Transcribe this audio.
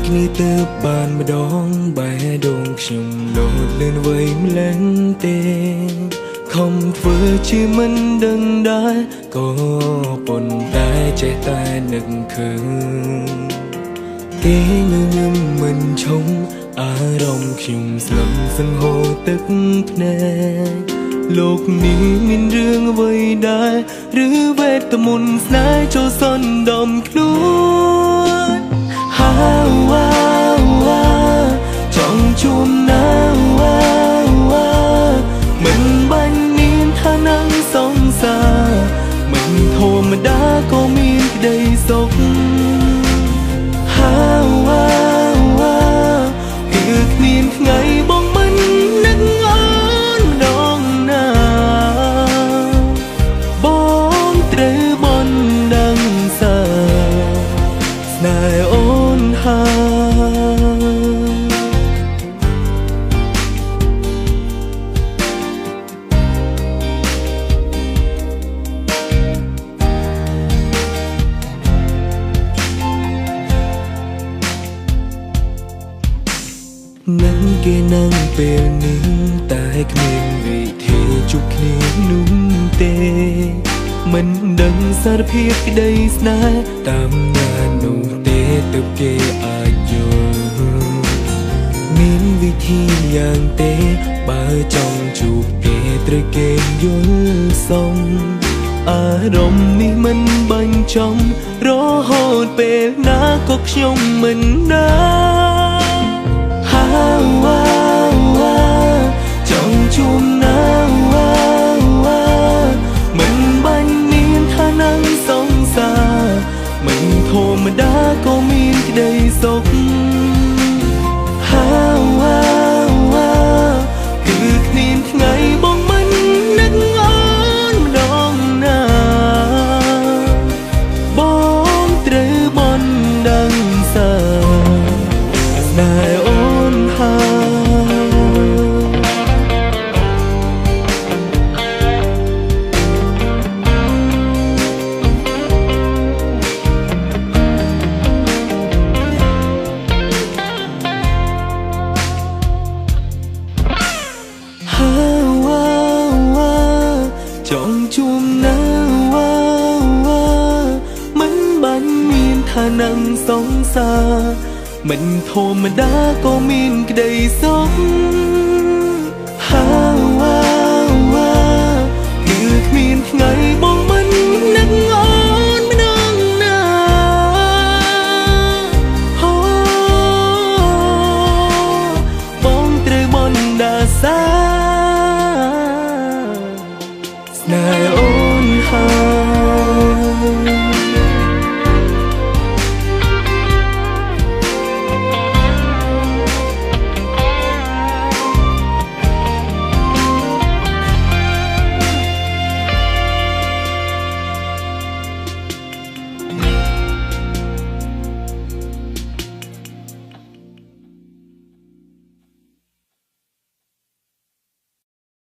គ្នាទៅបានម្ដងបែរដងខ្ញុំលោតលឿនវៃម្លេះទេខំធ្វើជាមិនដឹងដែរក៏ប៉ុន្តែចេះតែនឹកឃើញគេងងឹមមិនឈុំអារម្មណ៍ខ្ញុំស្លឹមសង្ហូរទឹកភ្នែកលោកនេះមានរឿងអ្វីដែរឬវេទមន្តស្នេហ៍ចូលសន្តំខ្លួនចង់ជួបណាមិនបាញ់មានឋានៈសង្សារមិនធម្មតាក៏មានក្តីសុខគឺគ្មានថ្ងៃបងមិននឹកអូនម្ដងណាបងត្រូវបនដឹងសាស្នេហ៍អូននឹងគេនឹងពេលនេះតែគ្មានវិធីជួបគ្នានោះទេមិនដឹងសារភាពក្តីស្នេហ៍តាមណានោះទេទើបគេអាចយល់មានវិធីយ៉ាងទេបើចង់ជួបគេត្រូវគេយល់សមអារម្មណ៍នេះមិនបាញ់ចំរហូតពេលណាក៏ខ្ញុំមិនដឹងចង់ជួបណាមិនបាញ់មានឋានៈសង្សារមិនធម្មតាក៏មានក្តីសុខគឺគ្មានថ្ងៃបងមិននឹកអូនម្ដងណាបងត្រូវបនដឹងសាស្នេហ៍អូនចង់ជួបណាមិនបាញ់មានឋានៈសង្សារមិនធម្មតាក៏មានក្តីសុខ